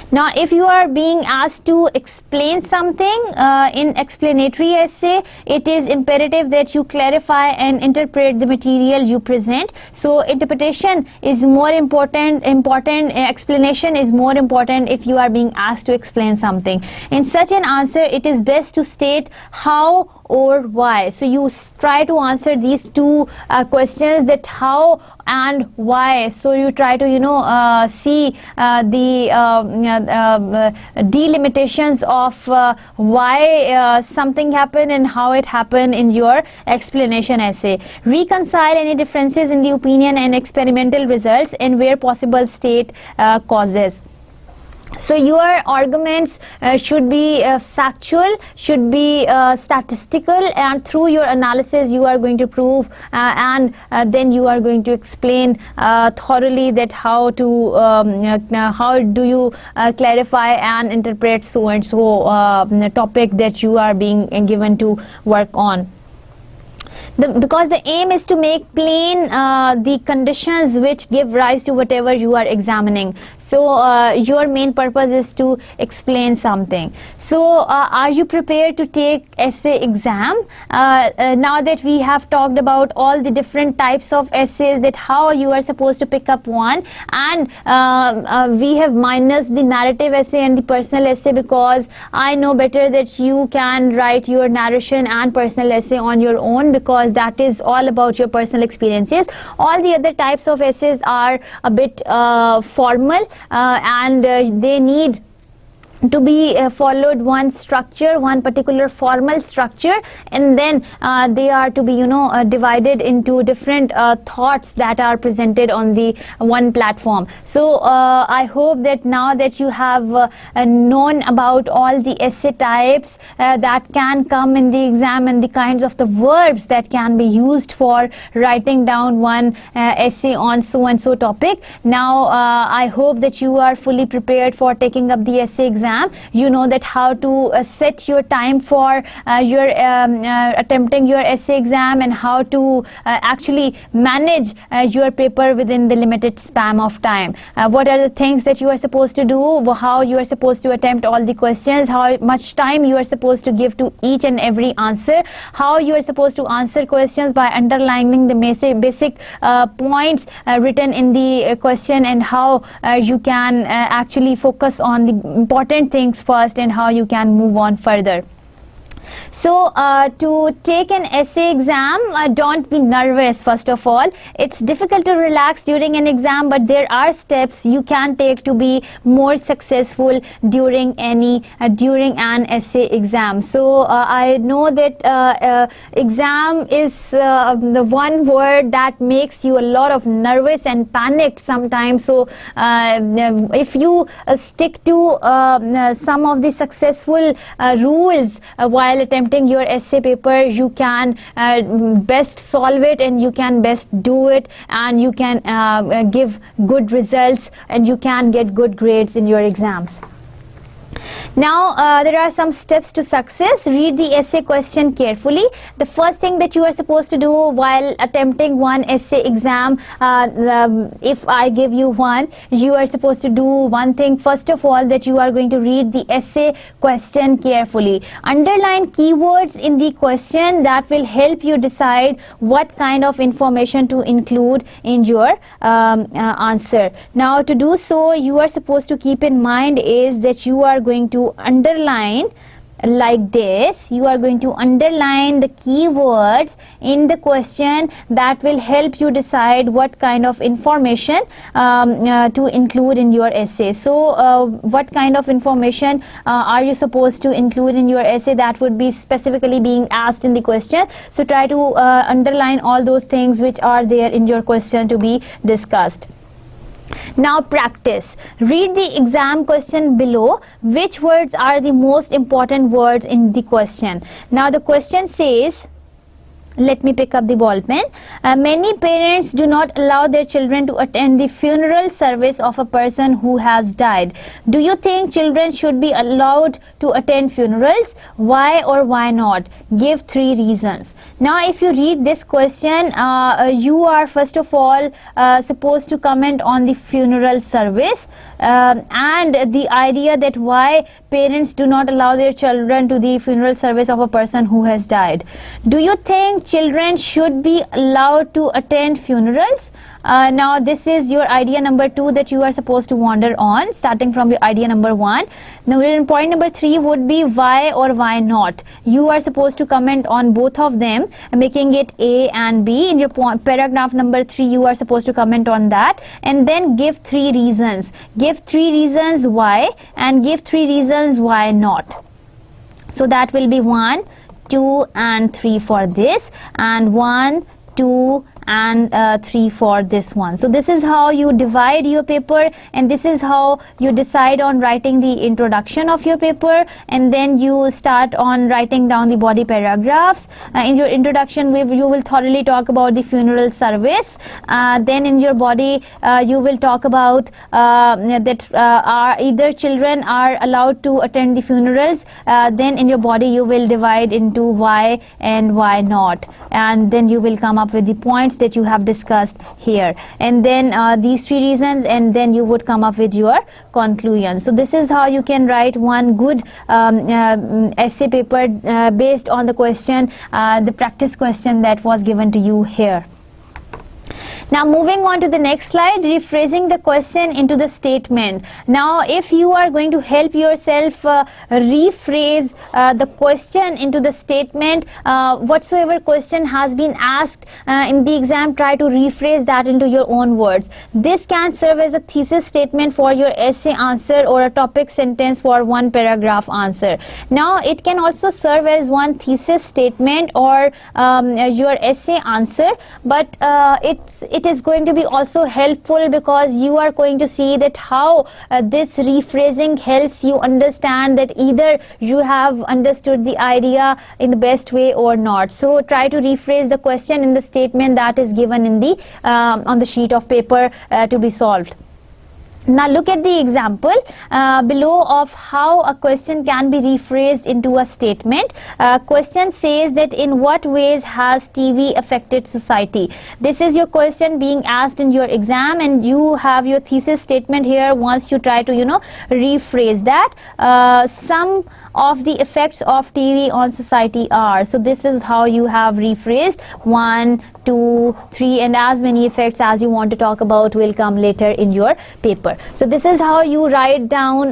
Now, if you are being asked to explain something in explanatory essay, it is imperative that you clarify and interpret the material you present. So interpretation is more important, explanation is more important if you are being asked to explain something. In such an answer, it is best to state how or why. So you try to answer these two questions, that how and why. So you try to see the delimitations of why something happened and how it happened in your explanation essay. Reconcile any differences in the opinion and experimental results, and where possible state causes. So your arguments should be factual, should be statistical, and through your analysis you are going to prove and then you are going to explain thoroughly that how do you clarify and interpret so and so topic that you are being given to work on. Because the aim is to make plain the conditions which give rise to whatever you are examining. So your main purpose is to explain something. So are you prepared to take essay exam? Now that we have talked about all the different types of essays, that how you are supposed to pick up one, and we have minus the narrative essay and the personal essay, because I know better that you can write your narration and personal essay on your own, because that is all about your personal experiences. All the other types of essays are a bit formal and they need to be followed one structure, one particular formal structure, and then they are to be divided into different thoughts that are presented on the one platform. So I hope that now that you have known about all the essay types that can come in the exam and the kinds of the verbs that can be used for writing down one essay on so and so topic, now I hope that you are fully prepared for taking up the essay exam. You know that how to set your time for your attempting your essay exam, and how to actually manage your paper within the limited span of time. What are the things that you are supposed to do, how you are supposed to attempt all the questions, how much time you are supposed to give to each and every answer, how you are supposed to answer questions by underlining the basic points written in the question, and how you can actually focus on the important things first and how you can move on further. So to take an essay exam, don't be nervous. First of all, it's difficult to relax during an exam, but there are steps you can take to be more successful during an essay exam. So I know that exam is the one word that makes you a lot of nervous and panicked sometimes. So if you stick to some of the successful rules while attempting your essay paper, you can best solve it, and you can best do it, and you can give good results, and you can get good grades in your exams. Now there are some steps to success. Read the essay question carefully. The first thing that you are supposed to do while attempting one essay exam, if I give you one, you are supposed to do one thing. First of all, that you are going to read the essay question carefully. Underline keywords in the question that will help you decide what kind of information to include in your answer. Now to do so, you are supposed to keep in mind is that you are going to underline like this. You are going to underline the keywords in the question that will help you decide what kind of information to include in your essay. So what kind of information are you supposed to include in your essay? That would be specifically being asked in the question. So try to underline all those things which are there in your question to be discussed. Now practice. Read the exam question below. Which words are the most important words in the question? Now the question says, let me pick up the ball pen. Many parents do not allow their children to attend the funeral service of a person who has died. Do you think children should be allowed to attend funerals? Why or why not? Give 3 reasons. Now if you read this question, you are first of all supposed to comment on the funeral service and the idea that why parents do not allow their children to the funeral service of a person who has died. Do you think children should be allowed to attend funerals? Now this is your idea number 2 that you are supposed to wander on, starting from your idea number 1. Now point number 3 would be why or why not. You are supposed to comment on both of them, making it A and B. In your paragraph number 3, you are supposed to comment on that, and then give 3 reasons. Give 3 reasons why, and give 3 reasons why not. So that will be 1, 2 and 3 for this, and 1, 2 and 3 for this one. So this is how you divide your paper, and this is how you decide on writing the introduction of your paper, and then you start on writing down the body paragraphs. In your introduction, you will thoroughly talk about the funeral service. Then in your body, you will talk about that either children are allowed to attend the funerals. Then in your body, you will divide into why and why not, and then you will come up with the points that you have discussed here, and then these 3 reasons, and then you would come up with your conclusion. So this is how you can write one good essay paper based on the question, the practice question that was given to you here. Now moving on to the next slide, rephrasing the question into the statement. Now if you are going to help yourself rephrase the question into the statement, whatsoever question has been asked in the exam, try to rephrase that into your own words. This can serve as a thesis statement for your essay answer, or a topic sentence for one paragraph answer. Now it can also serve as one thesis statement or your essay answer, but it is going to be also helpful because you are going to see that how this rephrasing helps you understand that either you have understood the idea in the best way or not. So try to rephrase the question in the statement that is given in the on the sheet of paper to be solved. Now look at the example below of how a question can be rephrased into a statement. Question says that in what ways has TV affected society? This is your question being asked in your exam, and you have your thesis statement here once you try to rephrase that. Some of the effects of TV on society are. So this is how you have rephrased 1, 2, 3, and as many effects as you want to talk about will come later in your paper. So this is how you write down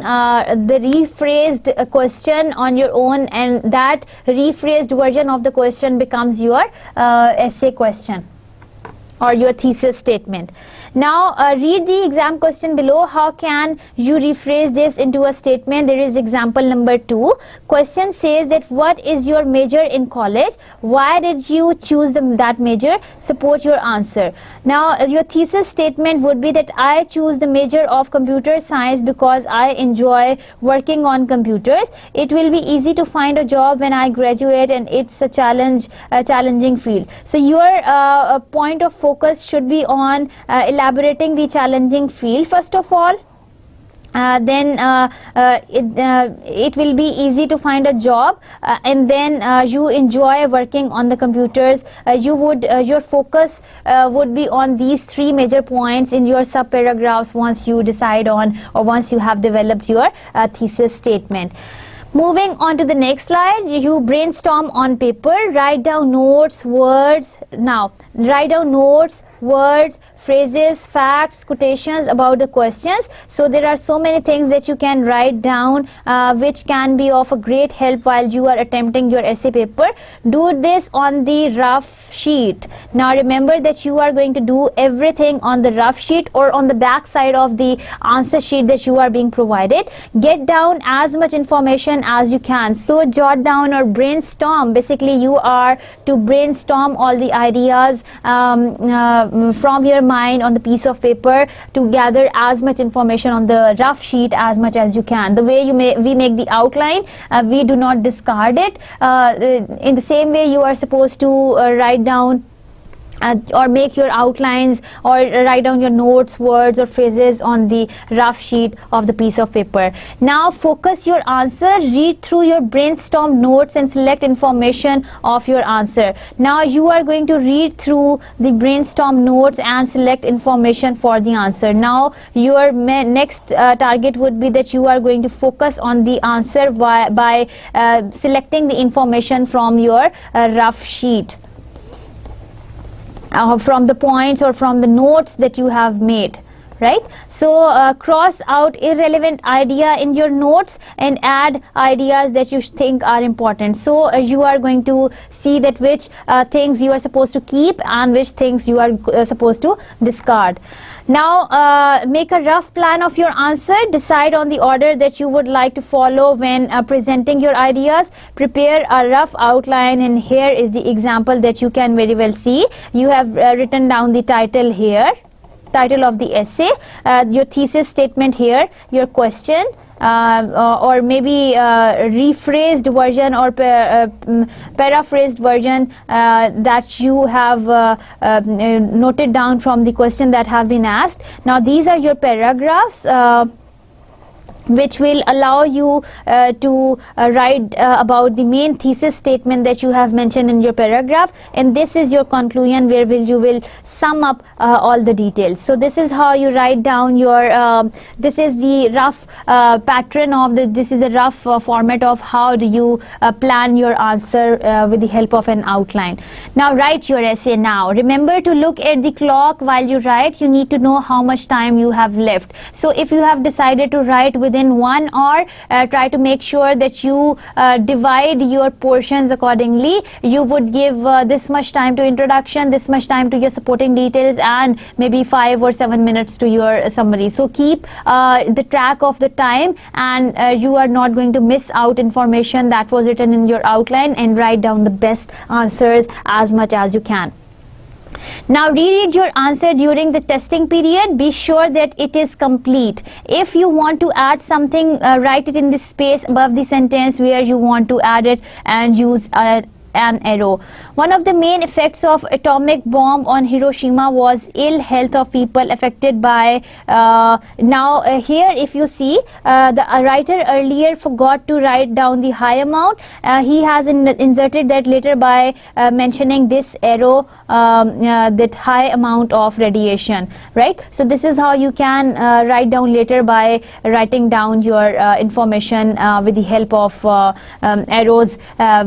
the rephrased question on your own, and that rephrased version of the question becomes your essay question or your thesis statement. Now read the exam question below. How can you rephrase this into a statement? There is example number 2. Question says that what is your major in college? Why did you choose that major? Support your answer. Now your thesis statement would be that I choose the major of computer science because I enjoy working on computers. It will be easy to find a job when I graduate, and it's a challenging field. So your point of focus should be on elaborating the challenging field first of all. Then it will be easy to find a job, and then you enjoy working on the computers. Your focus would be on these 3 major points in your sub paragraphs once you decide on, or once you have developed your thesis statement. Moving on to the next slide, you brainstorm on paper, write down notes, words. Now write down notes, words, phrases, facts, quotations about the questions. So there are so many things that you can write down which can be of a great help while you are attempting your essay paper. Do this on the rough sheet. Now remember that you are going to do everything on the rough sheet or on the back side of the answer sheet that you are being provided. Get down as much information as you can. So jot down or brainstorm. Basically you are to brainstorm all the ideas from your mind on the piece of paper to gather as much information on the rough sheet as much as you can. The way we make the outline, we do not discard it. In the same way you are supposed to write down or make your outlines or write down your notes, words or phrases on the rough sheet of the piece of paper. Now focus your answer, read through your brainstorm notes and select information of your answer. Now you are going to read through the brainstorm notes and select information for the answer. Now your next target would be that you are going to focus on the answer by selecting the information from your rough sheet. From the points or from the notes that you have made, right? So cross out irrelevant idea in your notes and add ideas that you think are important. So you are going to see that which things you are supposed to keep and which things you are supposed to discard. Now make a rough plan of your answer. Decide on the order that you would like to follow when presenting your ideas. Prepare a rough outline, and here is the example that you can very well see. You have written down the title here, title of the essay, your thesis statement here, your question, or maybe rephrased version or paraphrased version that you have noted down from the question that have been asked. Now these are your paragraphs which will allow you to write about the main thesis statement that you have mentioned in your paragraph, and this is your conclusion where you will sum up all the details. So this is how you write down your this is the rough pattern of this is the rough format of how do you plan your answer with the help of an outline. Now write your essay. Now remember to look at the clock while you write. You need to know how much time you have left. So if you have decided to write within 1 hour, try to make sure that you divide your portions accordingly. You would give this much time to introduction, this much time to your supporting details, and maybe 5 or 7 minutes to your summary. So keep the track of the time, and you are not going to miss out information that was written in your outline, and write down the best answers as much as you can. Now reread your answer during the testing period. Be sure that it is complete. If you want to add something, write it in the space above the sentence where you want to add it, and use an arrow. One of the main effects of atomic bomb on Hiroshima was ill health of people affected by here if you see the writer earlier forgot to write down the high amount. He has inserted that later by mentioning this arrow, that high amount of radiation, right? So this is how you can write down later by writing down your information with the help of arrows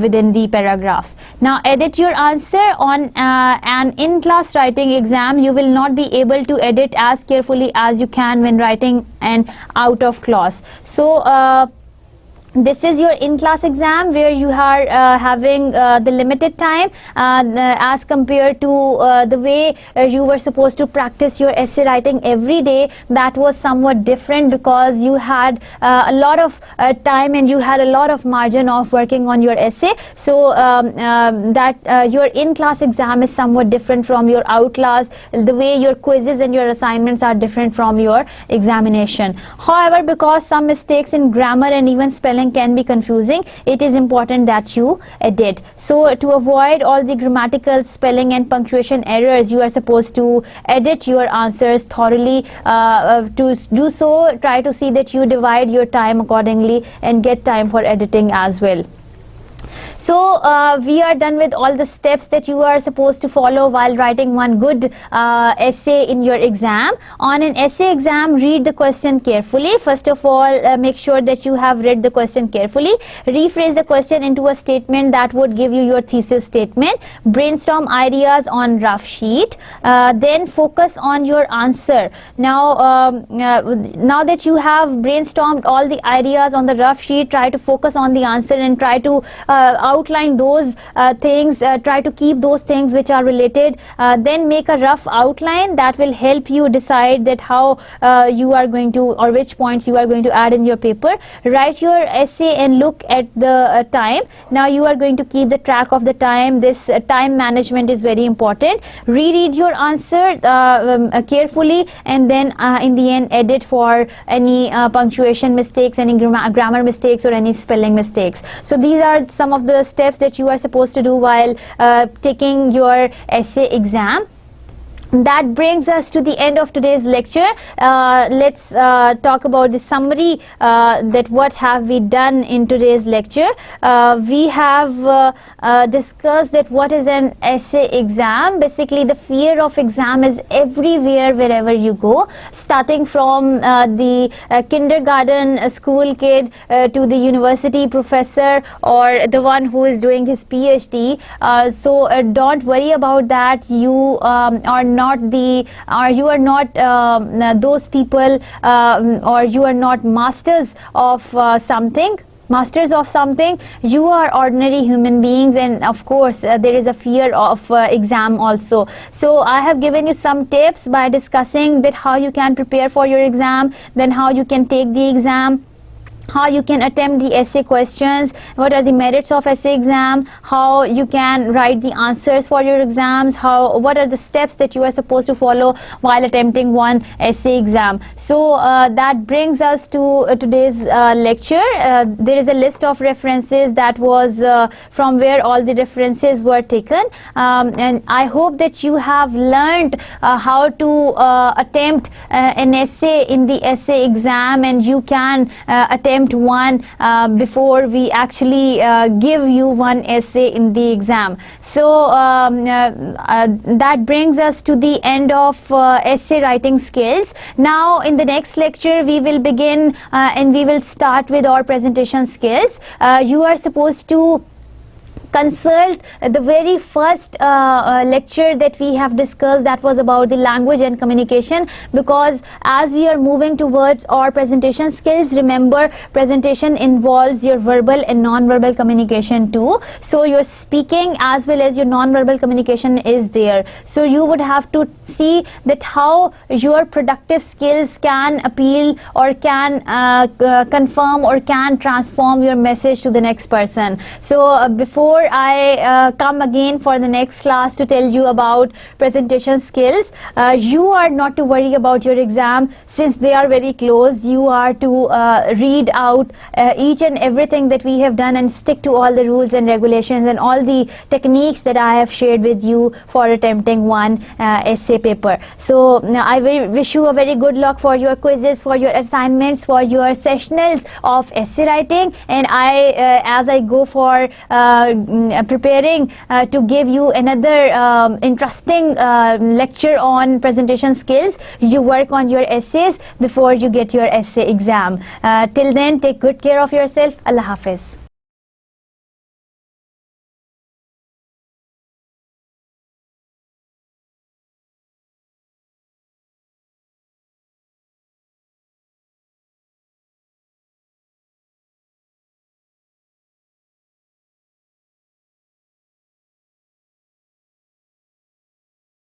within the paragraphs. Now edit your answer. On an in-class writing exam, you will not be able to edit as carefully as you can when writing an out of class. So this is your in-class exam where you are having the limited time as compared to the way you were supposed to practice your essay writing every day. That was somewhat different because you had a lot of time and you had a lot of margin of working on your essay. So your in-class exam is somewhat different from your out-class, the way your quizzes and your assignments are different from your examination. However, because some mistakes in grammar and even spelling can be confusing, it is important that you edit. So to avoid all the grammatical, spelling and punctuation errors, you are supposed to edit your answers thoroughly. To do so, try to see that you divide your time accordingly and get time for editing as well. So we are done with all the steps that you are supposed to follow while writing one good essay in your exam. On an essay exam, read the question carefully. First of all, make sure that you have read the question carefully. Rephrase the question into a statement that would give you your thesis statement. Brainstorm ideas on rough sheet. Then focus on your answer. Now that you have brainstormed all the ideas on the rough sheet, try to focus on the answer and try to outline those things, try to keep those things which are related, then make a rough outline that will help you decide that how you are going to, or which points you are going to add in your paper. Write your essay and look at the time. Now you are going to keep the track of the time. This time management is very important. Reread your answer carefully and then in the end edit for any punctuation mistakes, any grammar mistakes or any spelling mistakes. So these are some of the steps that you are supposed to do while taking your essay exam. That brings us to the end of today's lecture. Let's talk about the summary, that what have we done in today's lecture. We have discussed that what is an essay exam. Basically the fear of exam is everywhere wherever you go, starting from the kindergarten school kid to the university professor or the one who is doing his PhD. So don't worry about that. You are not those people or you are not masters of something. You are ordinary human beings, and of course there is a fear of exam also. So I have given you some tips by discussing that how you can prepare for your exam, then how you can take the exam, how you can attempt the essay questions, what are the merits of essay exam, how you can write the answers for your exams, what are the steps that you are supposed to follow while attempting one essay exam. So that brings us to today's lecture. There is a list of references that was from where all the references were taken, and I hope that you have learned how to attempt an essay in the essay exam, and you can attempt one before we actually give you one essay in the exam. So that brings us to the end of essay writing skills. Now in the next lecture we will begin and we will start with our presentation skills. You are supposed to consult the very first lecture that we have discussed, that was about the language and communication, because as we are moving towards our presentation skills, remember presentation involves your verbal and non-verbal communication too. So your speaking as well as your non-verbal communication is there. So you would have to see that how your productive skills can appeal or can confirm or can transform your message to the next person. So before before I come again for the next class to tell you about presentation skills, you are not to worry about your exam since they are very close. You are to read out each and everything that we have done and stick to all the rules and regulations and all the techniques that I have shared with you for attempting one essay paper. So I wish you a very good luck for your quizzes, for your assignments, for your sessionals of essay writing, and as I go for preparing to give you another interesting lecture on presentation skills, you work on your essays before you get your essay exam. Till then, take good care of yourself. Allah Hafiz.